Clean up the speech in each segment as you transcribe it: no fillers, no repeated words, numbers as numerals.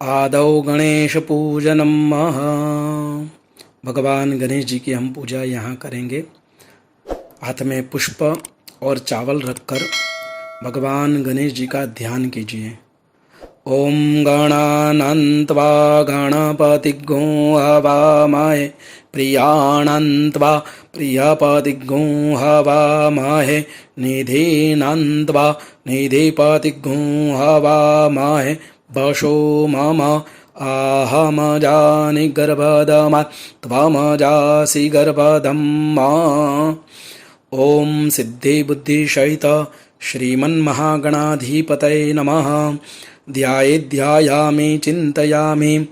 आदौ गणेश पूजनम महा। भगवान गणेश जी की हम पूजा यहाँ करेंगे। हाथ में पुष्प और चावल रखकर भगवान गणेश जी का ध्यान कीजिए। ओम गणानन्त्वा गणपतिग्गो हवामहे प्रियाणन्त्वा प्रियपतिग्गो हवामहे निधीनन्त्वा निधिपतिग्गो हवामहे वशो मम आहमजानि गर्भधमा त्वमजासि गर्भधम्मा। ओम सिद्धिबुद्धिसहित श्रीमन्महागणाधिपतये नमः। ध्यायामि चिंतयामि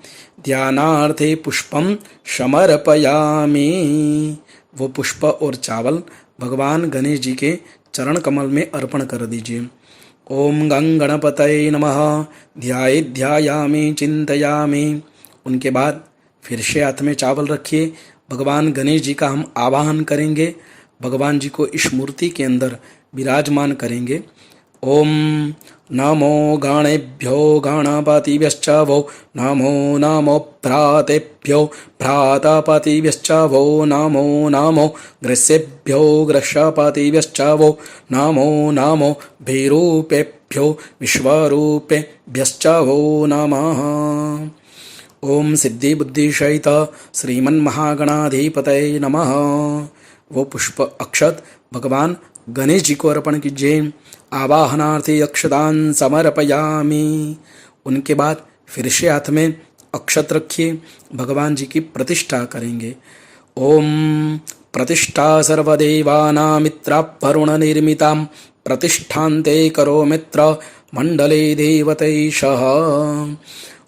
ध्यानार्थे पुष्पम समर्पयामि। वो पुष्प और चावल भगवान गणेश जी के चरण कमल में अर्पण कर दीजिए। ओम गं गणपतये नमः। ध्यायामि चिंतयामि। उनके बाद फिर से हाथ में चावल रखिए। भगवान गणेश जी का हम आवाहन करेंगे। भगवान जी को इस मूर्ति के अंदर विराजमान करेंगे। ओम नमो गणेभ्यो गणपतिभ्यश्च वो नमो नमो भ्रातेभ्यो भ्रातापतिभ्यश्च वो नमो नमो ग्रसेभ्यो ग्रसपतिभ्यश्च वो नमो नमो विरूपेभ्यो विश्वरूपेभ्यश्च वो नमः। ओम सिद्धि बुद्धि सहित श्रीमन्महागणाधिपतये नमः। वो पुष्प अक्षत भगवान गणेश जी को अर्पण कीजिए। आवाहनार्थे अक्षतान समर्पयामि। उनके बाद फिर से हाथ में अक्षत रखिए। भगवान जी की प्रतिष्ठा करेंगे। ओम प्रतिष्ठा सर्वदेवानां मित्रा वरुण निर्मितां प्रतिष्ठान्ते करो मित्र मंडले देवतैषः।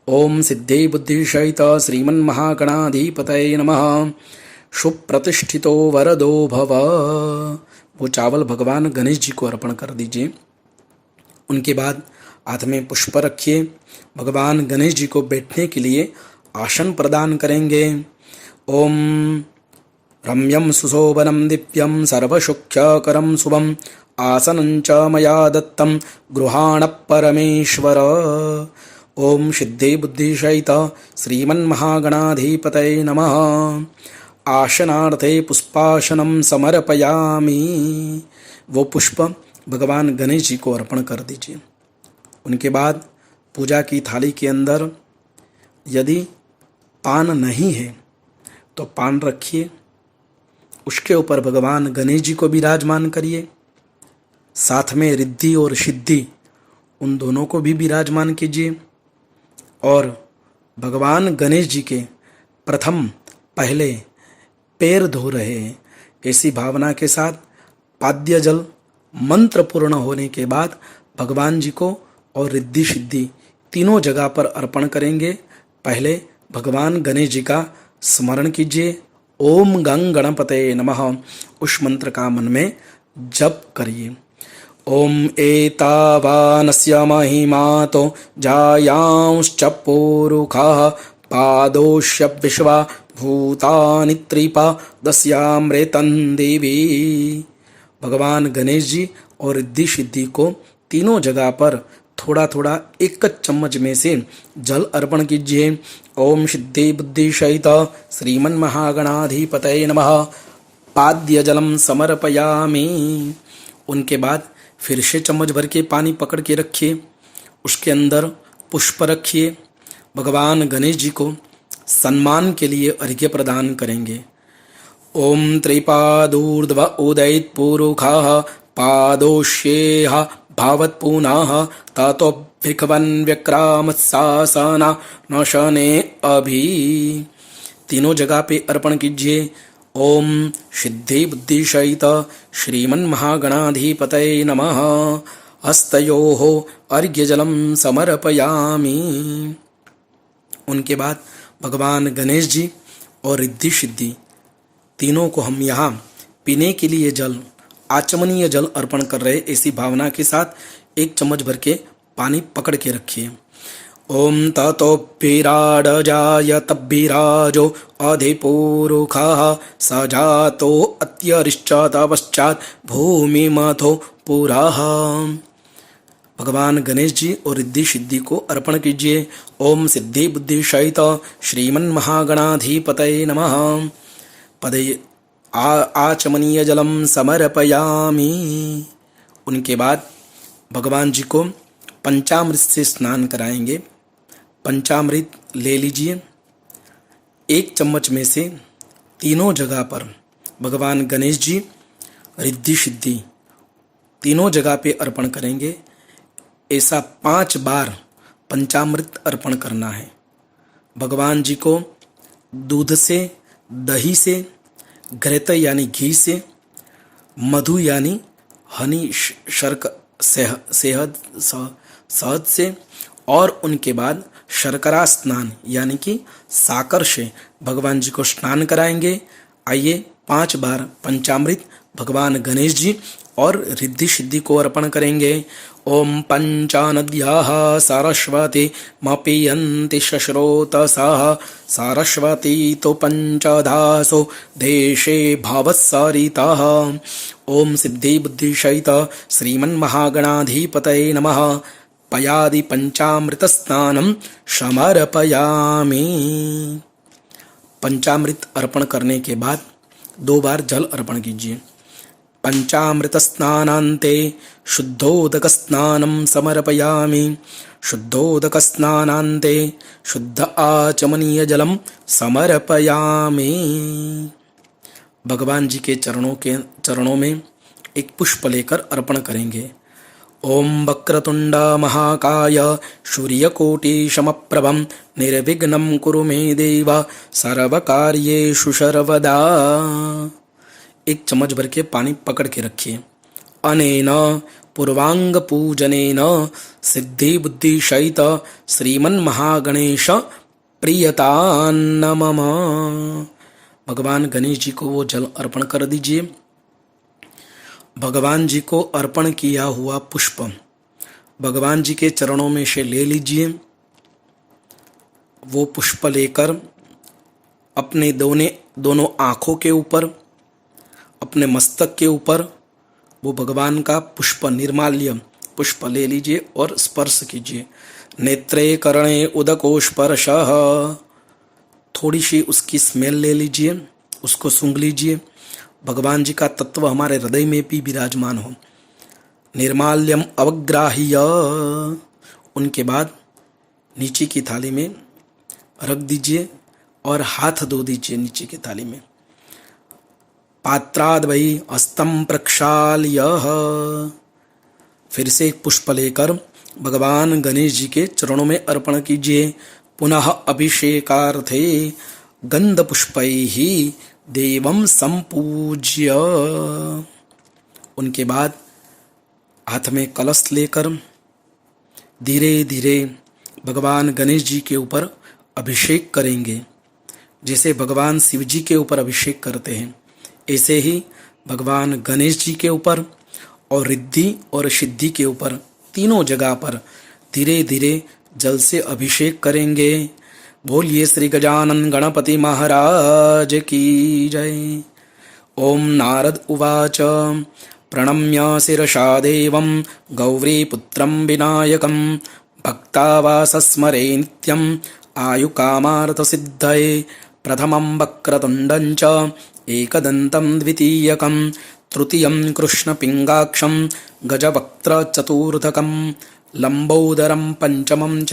ओम सिद्धि बुद्धि सहित श्रीमन्महागणाधिपतये नमः। सुप्रतिष्ठितो वरदो भव। वो चावल भगवान गणेश जी को अर्पण कर दीजिए। उनके बाद हाथ में पुष्प रखिए। भगवान गणेश जी को बैठने के लिए आसन प्रदान करेंगे। ओम रम्यं सुशोभनं दिव्यं सर्वसुख्यकरं शुभं आसनं च मया दत्तं गृहाण परमेश्वर। ओम सिद्धि बुद्धि सहित श्रीमन्महागणाधिपतये नमः। आसनार्थे पुष्पासनं समर्पयामि। वो पुष्प भगवान गणेश जी को अर्पण कर दीजिए। उनके बाद पूजा की थाली के अंदर यदि पान नहीं है तो पान रखिए। उसके ऊपर भगवान गणेश जी को विराजमान करिए। साथ में रिद्धि और सिद्धि उन दोनों को भी विराजमान कीजिए। और भगवान गणेश जी के प्रथम पहले पैर धो रहे हैं ऐसी भावना के साथ पाद्य जल मंत्र पूर्ण होने के बाद भगवान जी को और रिद्धि सिद्धि तीनों जगह पर अर्पण करेंगे। पहले भगवान गणेश जी का स्मरण कीजिए। ओम गं गणपतये नमः। उस मंत्र का मन में जप करिए। ओम एतावानस्य महिमातो जायांश्च पुरुखाः पादोष्य विश्वा भूतानि त्रिपादस्यामृतं देवी। भगवान गणेश जी और रिद्धि सिद्धि को तीनों जगह पर थोड़ा थोड़ा एक चम्मच में से जल अर्पण कीजिए। ओम सिद्धि बुद्धि सहित श्रीमन्महागणाधिपतये नमः। पाद्य जलम समर्पयामि। उनके बाद फिर से चम्मच भर के पानी पकड़ के रखिए। उसके अंदर पुष्प रखिए। भगवान गणेश जी को सम्मान के लिए अर्घ्य प्रदान करेंगे। ओम त्रिपादूर्ध्व उदयित पुरुखाः पादोष्येह भावत पुनः ततो भिखवन् व्यक्रामत्सासना नशने अभि। तीनों जगह पे अर्पण कीजिए। ओम सिद्धि बुद्धि सहित श्रीमन्महागणाधिपतये नमः। हस्तयोः अर्घ्यजलं समर्पयामि। उनके बाद भगवान गणेश जी और रिद्धि सिद्धि तीनों को हम यहाँ पीने के लिए जल आचमनीय जल अर्पण कर रहे ऐसी भावना के साथ एक चम्मच भर के पानी पकड़ के रखिए। ओम ततोभिराडजायतभिराजो अधिपुरुषः स जातो अत्यरिश्च तपश्चात् भूमिमथो पुरः। भगवान गणेश जी और रिद्धि सिद्धि को अर्पण कीजिए। ओम सिद्धि बुद्धि सहित श्रीमन महागणाधिपतये नमः। पदे आचमनीय जलम समर्पयामि। उनके बाद भगवान जी को पंचामृत से स्नान कराएंगे। पंचामृत ले लीजिए। एक चम्मच में से तीनों जगह पर भगवान गणेश जी रिद्धि सिद्धि तीनों जगह पे अर्पण करेंगे। ऐसा 5 बार पंचामृत अर्पण करना है। भगवान जी को दूध से, दही से, घृत यानी घी से, मधु यानी हनी शहद से और उनके बाद शर्करा स्नान यानी कि साकर से भगवान जी को स्नान कराएंगे। आइए 5 बार पंचामृत भगवान गणेश जी और रिद्धि सिद्धि को अर्पण करेंगे। ओम पंचानद्याः सरस्वती मपीयन्ति शश्रोतसः सरस्वती तो पंचदासो देशे भावस्सरितः। ओम सिद्धि बुद्धि सहित श्रीमन्महागणाधिपतये नमः। पयादि पंचामृत स्नानम समर्पयामि। पंचामृत अर्पण करने के बाद 2 बार जल अर्पण कीजिए। पंचामृत स्नानान्ते शुद्धोदक स्नानं समर्पयामि। शुद्धोदक स्नानान्ते शुद्ध आचमनीय जलम समर्पयामि। भगवान जी के चरणों में एक पुष्प लेकर अर्पण करेंगे। ओम वक्रतुंड महाकाय सूर्यकोटि समप्रभं निर्विघ्नं कुरु मे देव सर्वकार्येषु सर्वदा। एक चम्मच भर के पानी पकड़ के रखिए। अनेन पूर्वांग पूजनेन सिद्धि बुद्धि सहित श्रीमन महागणेश प्रियतान्न मम। भगवान गणेश जी को वो जल अर्पण कर दीजिए। भगवान जी को अर्पण किया हुआ पुष्प भगवान जी के चरणों में से ले लीजिए। वो पुष्प लेकर अपने दोनों आँखों के ऊपर, अपने मस्तक के ऊपर वो भगवान का पुष्प निर्माल्य पुष्प ले लीजिए और स्पर्श कीजिए। नेत्रे कर्णे उदको स्पर्शः। थोड़ी सी उसकी स्मेल ले लीजिए, उसको सूंघ लीजिए। भगवान जी का तत्व हमारे हृदय में भी विराजमान हो। निर्माल्यम अवग्राह्य। उनके बाद नीचे की थाली में रख दीजिए और हाथ धो दीजिए नीचे की थाली में। पात्राद वही हस्तम प्रक्षाल्य। फिर से एक पुष्प लेकर भगवान गणेश जी के चरणों में अर्पण कीजिए। पुनः अभिषेकार्थे गंध पुष्पैहि देवम संपूज्य। उनके बाद हाथ में कलश लेकर धीरे धीरे भगवान गणेश जी के ऊपर अभिषेक करेंगे। जैसे भगवान शिव जी के ऊपर अभिषेक करते हैं, ऐसे ही भगवान गणेश जी के ऊपर और रिद्धि और सिद्धि के ऊपर तीनों जगह पर धीरे धीरे जल से अभिषेक करेंगे। बोलिए श्री गजानन गणपति महाराज की जय। ओम नारद उवाच प्रणम्य शिरसा देवं गौरीपुत्रं विनायकं भक्तावासस्मरे नित्यं आयुकामार्थसिद्धये। प्रथमं वक्रतुण्डं च एकदन्तं द्वितीयकं तृतीयं कृष्णपिङ्गाक्षं गजवक्त्रचतुर्थकं लंबोदरं पंचमं च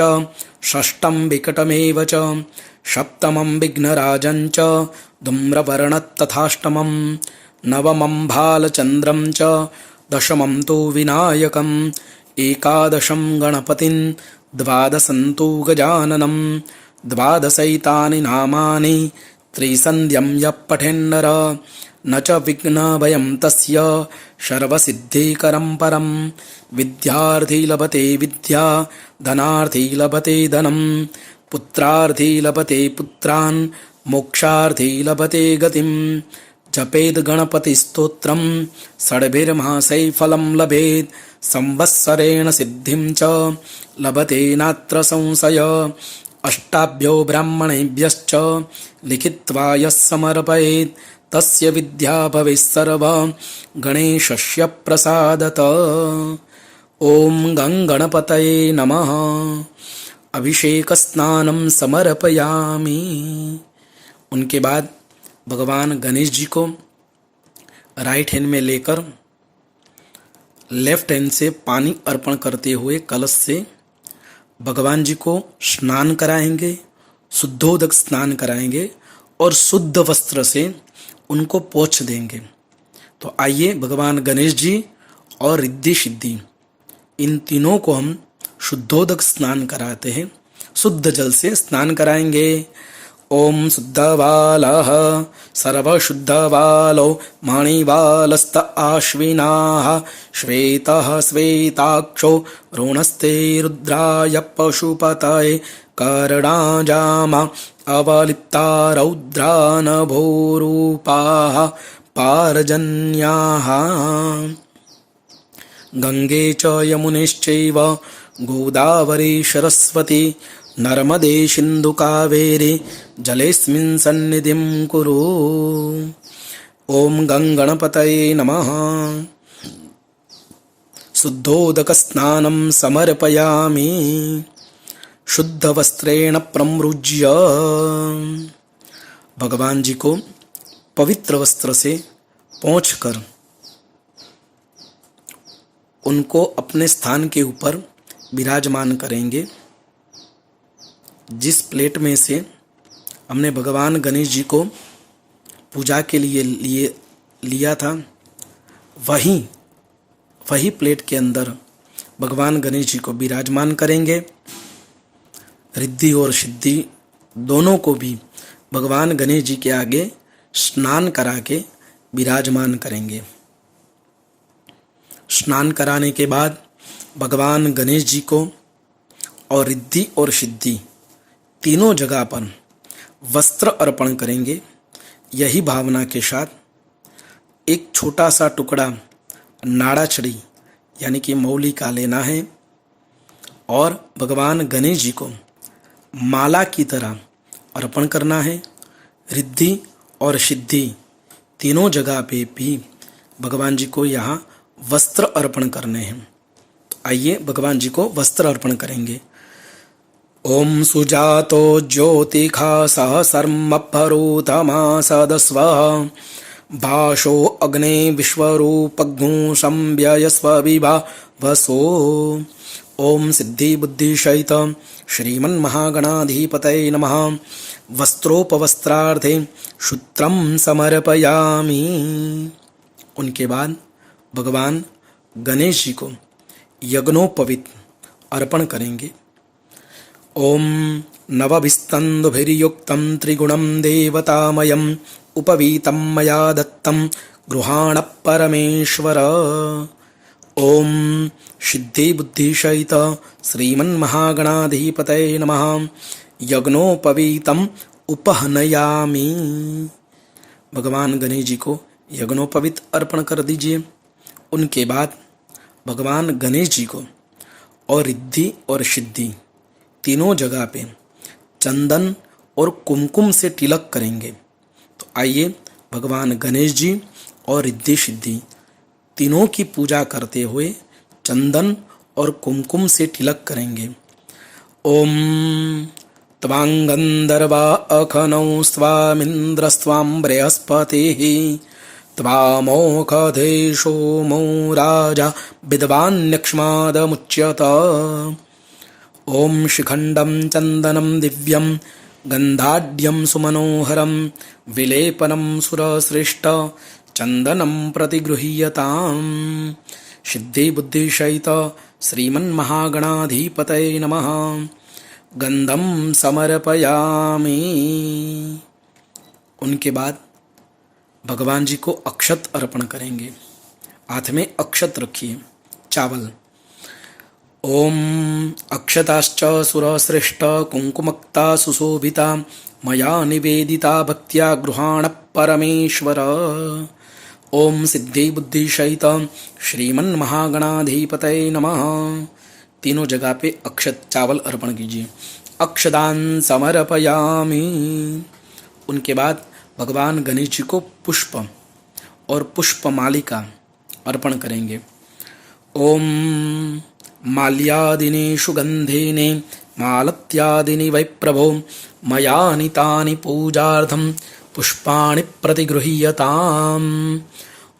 षष्ठं विकटमेव च सप्तमं विघ्नराजं च धूम्रवर्णस्तथाष्टमं नवमं भालचन्द्रं च दशमं तु विनायकं एकादशं गणपतिं द्वादशं तु गजाननं द्वादशैतानि नामानि त्रिसन्ध्यं यः पठेन्नर न च विघ्नभयं तस्य सर्वसिद्धिकरं परं। विद्यार्थी लभते विद्या धनार्थी लभते धनं पुत्रार्थी लभते पुत्रान् मोक्षार्थी लभते गतिं। जपेद गणपतिस्तोत्रं षड्भिर्मासैः फलं लभेत् संवत्सरेण सिद्धिं च लभते नात्र संशय। अष्टाभ्यो ब्राह्मणेभ्यश्च लिखित्वा यः समर्पयेत् तस्य विद्या भवेत् सर्वा गणेशस्य प्रसादतः। ओम गं गणपतये नमः। अभिषेक स्नानम समर्पयामि। उनके बाद भगवान गणेश जी को राइट हैंड में लेकर लेफ्ट हैंड से पानी अर्पण करते हुए कलश से भगवान जी को स्नान कराएंगे, शुद्धोदक स्नान कराएंगे और शुद्ध वस्त्र से उनको पोंछ देंगे। तो आइए भगवान गणेश जी और रिद्धि सिद्धि इन तीनों को हम शुद्धोदक स्नान कराते हैं, शुद्ध जल से स्नान कराएंगे। ओम शुद्धबालः सर्वशुद्धबालो मणिबालस्त आश्विनाः श्वेतः श्वेताक्षो ऋणस्ते रुद्राय पशुपतये कर्णाजामा अवलिप्ता रौद्रा नभोरूपाः पारजन्याः। गंगे च यमुनेश्चैव गोदावरी सरस्वती नर्मदे सिन्धु कावेरी जलेऽस्मिन् सन्निधिं कुरु। ओम गं गणपतये नमः। शुद्धोदक स्नानं समर्पयामि। शुद्ध वस्त्रेण प्रमृज्य भगवान जी को पवित्र वस्त्र से पोंछकर उनको अपने स्थान के ऊपर विराजमान करेंगे। जिस प्लेट में से हमने भगवान गणेश जी को पूजा के लिए लिया था, वही प्लेट के अंदर भगवान गणेश जी को विराजमान करेंगे। रिद्धि और सिद्धि दोनों को भी भगवान गणेश जी के आगे स्नान करा के विराजमान करेंगे। स्नान कराने के बाद भगवान गणेश जी को और रिद्धि और सिद्धि तीनों जगह पर वस्त्र अर्पण करेंगे। यही भावना के साथ एक छोटा सा टुकड़ा नाड़ाछड़ी यानी कि मौली का लेना है और भगवान गणेश जी को माला की तरह अर्पण करना है। रिद्धि और सिद्धि तीनों जगह पे भी भगवान जी को यहाँ वस्त्र अर्पण करने हैं। तो आइए भगवान जी को वस्त्र अर्पण करेंगे। ओम सुजातो ज्योतिखा सहसर्मभरूतमा सदस्व भाषो अग्ने विश्वरूपग्नु संव्ययस्व विभावसो। ओम सिद्धि बुद्धि सहित श्रीमन्महागणाधिपतये नमः। वस्त्रोपवस्त्रार्थे सूत्रं समर्पयामि। उनके बाद भगवान गणेश जी को यज्ञोपवीत अर्पण करेंगे। ओम नवभिस्तन्दुभिर्युक्तं त्रिगुणं देवतामयम् उपवीतं मया दत्तं गृहाण परमेश्वर। ओम सिद्धि बुद्धि सहित श्रीमन्महागणाधिपतये नमः। यज्ञोपवीतम् उपहनयामि। भगवान गणेश जी को यज्ञोपवीत अर्पण कर दीजिए। उनके बाद भगवान गणेश जी को और रिद्धि और सिद्धि तीनों जगह पे चंदन और कुमकुम से तिलक करेंगे। तो आइए भगवान गणेश जी और रिद्धि सिद्धि तीनों की पूजा करते हुए चंदन और कुमकुम से तिलक करेंगे। ओम त्वांगंधर्वा अखनौ स्वामिंद्रस्वाम बृहस्पतिः त्वामोखधे सोमो राजा विद्वान्यक्ष्मादमुच्यत। ओम शिखंडं चंदनं दिव्यं गंधाढ्यं सुमनोहरं विलेपनं सुरश्रेष्ठ चंदनं प्रतिगृह्यताम्। सिद्धि बुद्धि सहित श्रीमन्महागणाधिपतये नमः। गंधं समर्पयामि। उनके बाद भगवान जी को अक्षत अर्पण करेंगे। हाथ में अक्षत रखिए, चावल। ओम अक्षताश्च सुरश्रेष्ठ कुंकुमक्ता सुशोभिता मया निवेदिता भक्त्या गृहाण परमेश्वर। ओम सिद्धि बुद्धि सहित श्रीमन्महागणाधिपतये नमः। तीनों जगह पे अक्षत चावल अर्पण कीजिए। अक्षदान समर्पयामि। उनके बाद भगवान गणेश जी को पुष्प और पुष्प मालिका अर्पण करेंगे। ॐ माल्यादिने सुगन्धेने मालत्यादिनि वै प्रभो मया नीतानि पूजार्थं पुष्पाणि प्रतिगृह्यताम्।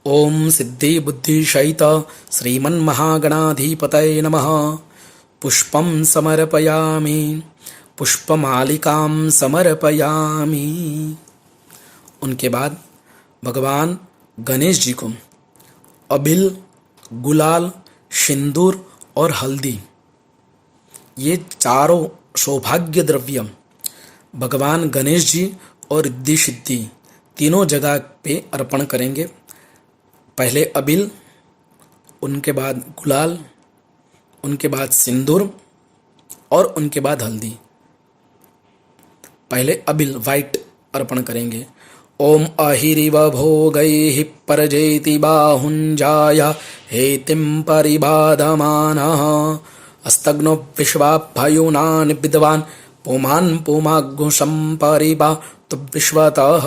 ॐ सिद्धिबुद्धिसहित श्रीमन्महागणाधिपतये नमः। पुष्पं समर्पयामि, पुष्पमालिकां समर्पयामि। उनके बाद भगवान गणेश जी को अबिल, गुलाल, सिंदूर और हल्दी, ये चारों सौभाग्य द्रव्य भगवान गणेश जी और रिद्धि सिद्धि तीनों जगह पे अर्पण करेंगे। पहले अबिल, उनके बाद गुलाल, उनके बाद सिंदूर और उनके बाद हल्दी। पहले अबिल वाइट अर्पण करेंगे। ओम अहिरिव भोगैः परजेति बाहुञ्जाय हेतिं परिबाधमानः अस्तग्नो विश्वाभ्युनान् विद्वान् पुमान् पुमाग्हुषं परिबातु विश्वतः।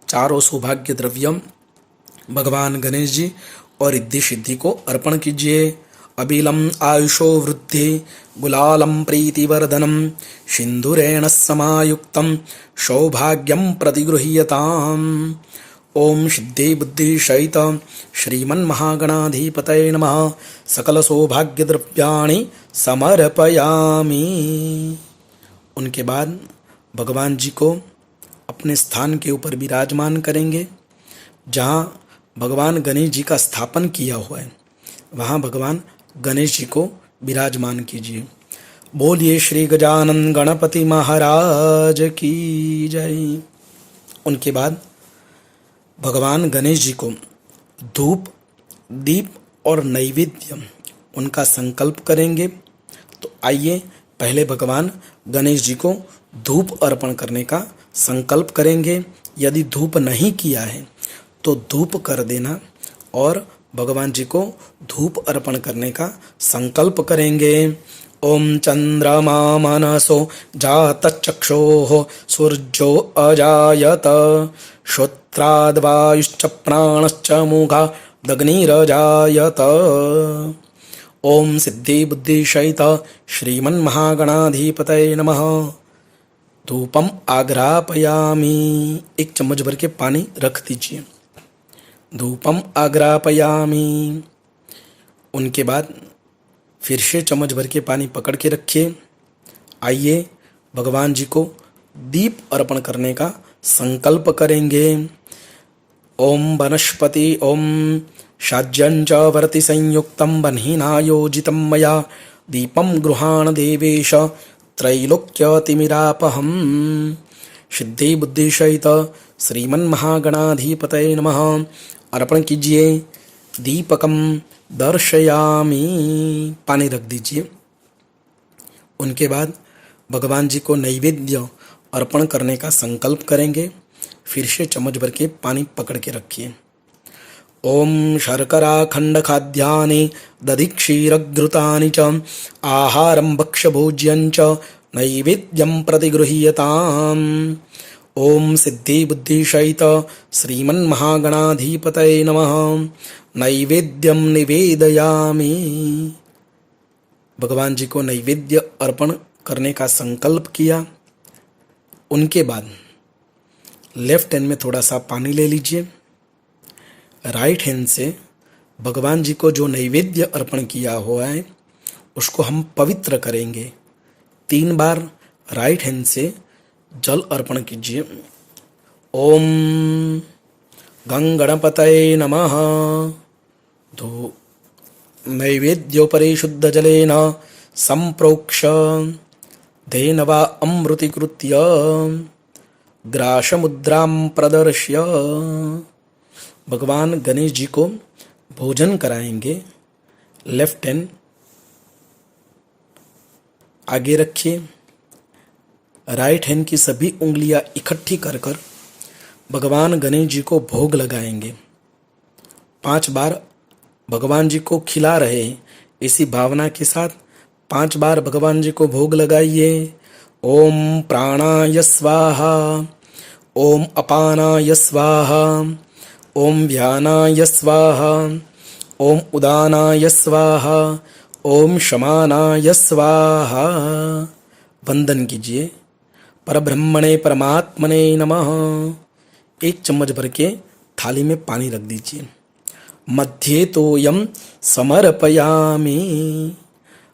चारों सौभाग्य द्रव्यम भगवान गणेश जी और रिद्धि सिद्धि को अर्पण कीजिए। अबिलम आयुषो वृद्धि, गुलालम प्रीतिवर्धनम, सिंदूरेण समायुक्तम सौभाग्यम प्रतिगृह्यताम्। ओम सिद्धि बुद्धि सहित श्रीमन्महागणाधिपतये नमः। सकल सौभाग्य द्रव्याणि समर्पयामि। उनके बाद भगवान जी को अपने स्थान के ऊपर विराजमान करेंगे। जहाँ भगवान गणेश जी का स्थापन किया हुआ है वहाँ भगवान गणेश जी को विराजमान कीजिए। बोलिए श्री गजानन गणपति महाराज की जय। उनके बाद भगवान गणेश जी को धूप, दीप और नैवेद्य उनका संकल्प करेंगे। तो आइए पहले भगवान गणेश जी को धूप अर्पण करने का संकल्प करेंगे। यदि धूप नहीं किया है तो धूप कर देना और भगवान जी को धूप अर्पण करने का संकल्प करेंगे। ओम चंद्रमा मनसो जातचक्षोः सूर्यो अजायत श्रोत्राद्वायुश्च प्राणश्च मुखादग्निरजायत। ओम सिद्धि बुद्धि सहित श्रीमन्महागणाधिपतये नमः। धूपम आग्रापयामि। एक चम्मच भर के पानी रख दीजिए। धूपम आग्रापयामि। उनके बाद फिर से चम्मच भर के पानी पकड़ के रखिए। आइए भगवान जी को दीप अर्पण करने का संकल्प करेंगे। ओम वनस्पति ओम शाज्यंच वर्ति संयुक्तं बन्हीनायोजितं मया दीपं गृहाण देवेश त्रैलोक्यतिमिरापहम्। सिद्धि बुद्धि सहित श्रीमन्महागणाधिपतये नमः। अर्पण कीजिए। दीपकम दर्शयामि। पानी रख दीजिए। उनके बाद भगवान जी को नैवेद्य अर्पण करने का संकल्प करेंगे। फिर से चम्मच भर के पानी पकड़ के रखिए। ओम शर्करा खंड खाद्यानि दधि क्षीरघृतानि च आहारं भक्ष्यभोज्यं च नैवेद्यं प्रतिगृह्यताम्। ओम सिद्धि बुद्धि सहित श्रीमन्महागणाधिपतये नमः। नैवेद्यम निवेदयामि। भगवान जी को नैवेद्य अर्पण करने का संकल्प किया। उनके बाद लेफ्ट हैंड में थोड़ा सा पानी ले लीजिए। राइट हैंड से भगवान जी को जो नैवेद्य अर्पण किया हुआ है उसको हम पवित्र करेंगे। 3 बार राइट हैंड से जल अर्पण कीजिए। ओम गंगणपतये नमः। धू नैवेद्योपरि शुद्ध जलेन संप्रोक्ष धेनवा अमृतीकृत्य ग्रासमुद्रां प्रदर्श्य। भगवान गणेश जी को भोजन कराएंगे। लेफ्ट हैंड आगे रखिए। राइट हैंड की सभी उंगलियां इकट्ठी कर कर भगवान गणेश जी को भोग लगाएंगे। 5 बार भगवान जी को खिला रहे हैं इसी भावना के साथ 5 बार भगवान जी को भोग लगाइए। ओम प्राणाय स्वाहा, ओम अपानाय स्वाहा, ओम व्यानाय स्वाहा, ओम उदानाय स्वाहा, ओम शमानाय स्वाहा। वंदन कीजिए। परब्रह्मणे परमात्मने नमः। 1 चम्मच भर के थाली में पानी रख दीजिए। मध्ये तोयम समर्पयामि।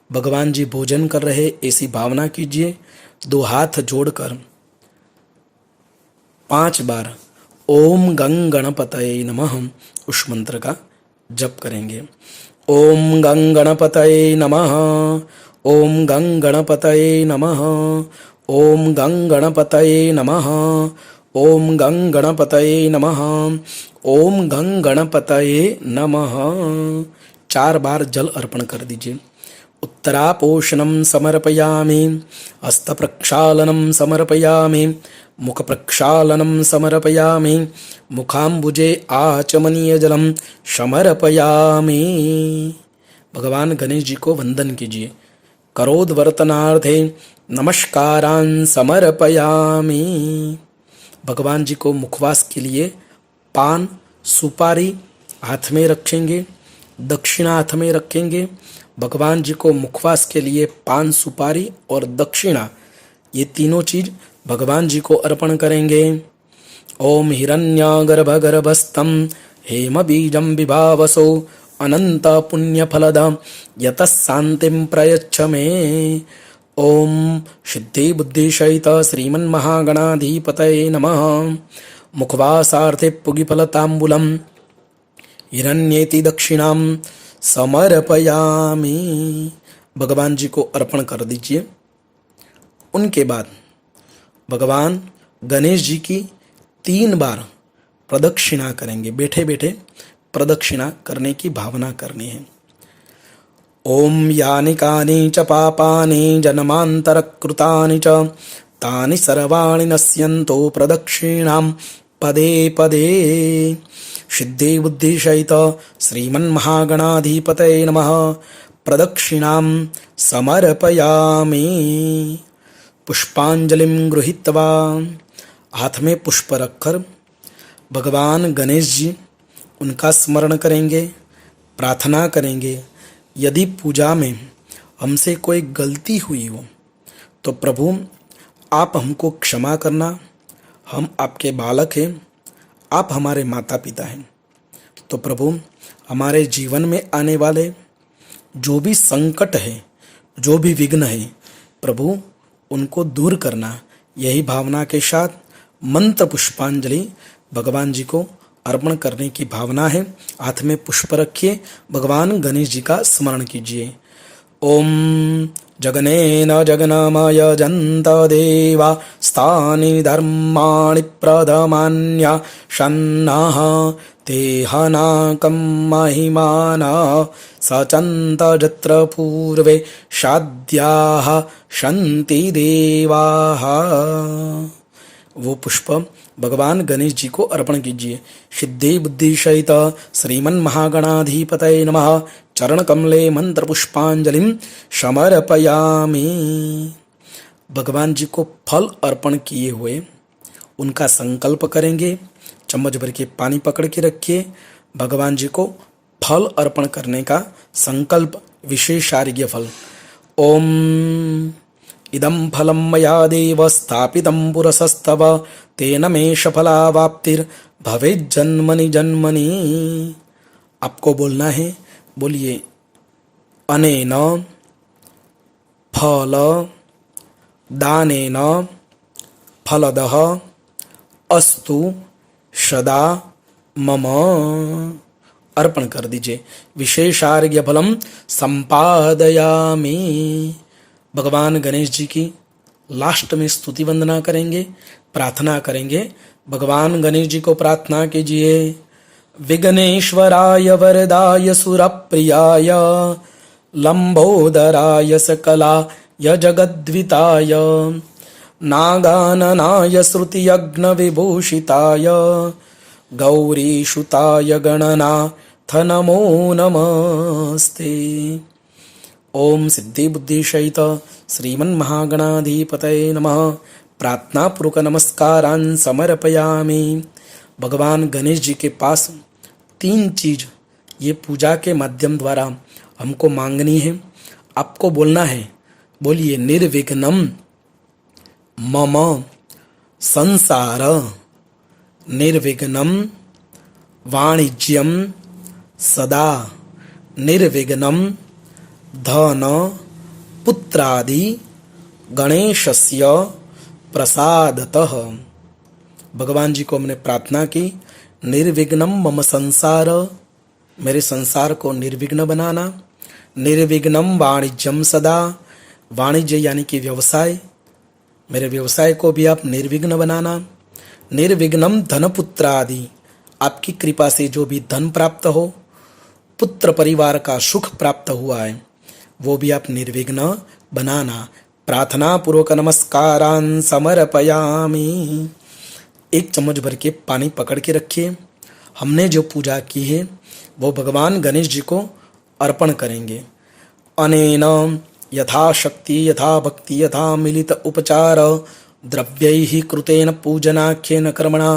भगवान जी भोजन कर रहे ऐसी भावना कीजिए। 2 हाथ जोड़कर 5 बार ओम गं गणपतये नमः उस मंत्र का जप करेंगे। ओम गं गणपतये नमः, ओम गं गणपतये नमः, ओम गं गणपतये नमः, ओम गं गणपतये नमः, ओम गं गणपतये नमः। 4 बार जल अर्पण कर दीजिए। उत्तरापोषणं समर्पयामि, हस्तप्रक्षालनं समर्पयामि, मुखप्रक्षालनं समर्पयामि, मुखाम्बुजे आचमनीयजलं समर्पयामि। भगवान गणेश जी को वंदन कीजिए। करोद्वर्तनार्थे नमस्कारान् समर्पयामि। भगवान जी को मुखवास के लिए पान सुपारी हाथ में रखेंगे, दक्षिणा हाथ में रखेंगे। भगवान जी को मुखवास के लिए पान सुपारी और दक्षिणा, ये तीनों चीज भगवान जी को अर्पण करेंगे। ओम हिरण्यगर्भगर्भस्थं हेमबीजं विभावसो अनंत पुण्यफलदं यतः शांतिं प्रयच्छ मे। ओम सिद्धि बुद्धिसहित श्रीमन्महागणाधिपतये नमः। मुखवासार्थे पुगिफलताम्बूलं हिरण्येति दक्षिणां समर्पयामि। भगवान जी को अर्पण कर दीजिए। उनके बाद भगवान गणेश जी की 3 बार प्रदक्षिणा करेंगे। बैठे बैठे प्रदक्षिणा करने की भावना करनी है। ओम यानि कानि च पापानि जन्मान्तरकृतानि च तानि सर्वाणि नश्यन्तो प्रदक्षिणां पदे पदे। सिद्धि बुद्धि सहित श्रीमन्महागणाधिपतये नमः। प्रदक्षिणां समर्पयामि। पुष्पांजलिं गृहीत्वा, हाथ में पुष्प रखकर भगवान गणेश जी उनका स्मरण करेंगे, प्रार्थना करेंगे। यदि पूजा में हमसे कोई गलती हुई हो तो प्रभु आप हमको क्षमा करना। हम आपके बालक हैं, आप हमारे माता पिता हैं। तो प्रभु हमारे जीवन में आने वाले जो भी संकट है, जो भी विघ्न है, प्रभु उनको दूर करना। यही भावना के साथ मंत्र पुष्पांजलि भगवान जी को अर्पण करने की भावना है। हाथ में पुष्प रखिए, भगवान गणेश जी का स्मरण कीजिए। ओम जगनेन जगनमय जन्त देवा स्थानि धर्माणि प्रथमान्या शन्नः तेहनाकं महिमाना सचन्त जत्र पूर्वे शाद्याः शन्ति देवाः। वो पुष्प भगवान गणेश जी को अर्पण कीजिए। सिद्धि बुद्धि सहित श्रीमन्महागणाधिपतये नमः। चरण कमले मंत्र पुष्पांजलिं समर्पयामि। भगवान जी को फल अर्पण किए हुए उनका संकल्प करेंगे। चम्मच भर के पानी पकड़ के रखिए। भगवान जी को फल अर्पण करने का संकल्प, विशेषार्घ्य फल। ओम इदं फलं मया देव स्थापितं पुरसस्तव तेन मे सफलावाप्तिर्भवेत् जन्मनि जन्मनि। आपको बोलना है, बोलिए। अनेन फल दानेन फलदः अस्तु सदा मम। अर्पण कर दीजिए। विशेषार्घ्य फलम संपादयामि। भगवान गणेश जी की लास्ट में स्तुति वंदना करेंगे, प्रार्थना करेंगे। भगवान गणेश जी को प्रार्थना कीजिए। विघ्नेश्वराय वरदाय सुरप्रियाय लंबोदराय सकलाय जगद्विताय नागाननाय श्रुतियज्ञ विभूषिताय गौरीसुताय गणनाथ नमो नमस्ते। ओम सिद्धि बुद्धि सहित श्रीमन्महागणाधिपतये नमः। प्रार्थना पूर्वक नमस्कारान् समर्पयामि। भगवान गणेश जी के पास 3 चीज ये पूजा के माध्यम द्वारा हमको मांगनी है। आपको बोलना है, बोलिए निर्विघ्नम मम संसार निर्विघ्नम वाणिज्यम सदा निर्विघ्नम धन पुत्रादि गणेशस्य प्रसादतः। भगवान जी को हमने प्रार्थना की, निर्विघ्नम मम संसार, मेरे संसार को निर्विघ्न बनाना, निर्विघ्नम वाणिज्यम सदा, वाणिज्य यानी कि व्यवसाय, मेरे व्यवसाय को भी आप निर्विघ्न बनाना, निर्विघ्नम धन पुत्रादि, आपकी कृपा से जो भी धन प्राप्त हो, पुत्र परिवार का सुख प्राप्त हुआ है, वो भी आप निर्विघ्न बनाना। प्रार्थना पूर्वक नमस्कारान् समर्पयामि। 1 चम्मच भर के पानी पकड़ के रखिए। हमने जो पूजा की है वो भगवान गणेश जी को अर्पण करेंगे। अनेन यथाशक्ति यथा भक्ति यथा मिलित उपचार द्रव्यैः कृतेन पूजनाख्येन कर्मणा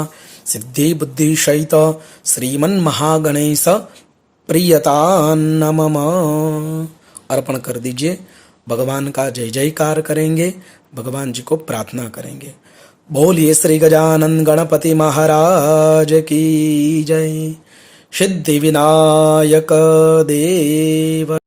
सिद्धि बुद्धि सहित श्रीमन्महागणेश प्रियतान्न मम। अर्पण कर दीजिए। भगवान का जय जयकार करेंगे, भगवान जी को प्रार्थना करेंगे। बोलिए श्री गजानन गणपति महाराज की जय। सिद्धि विनायक देव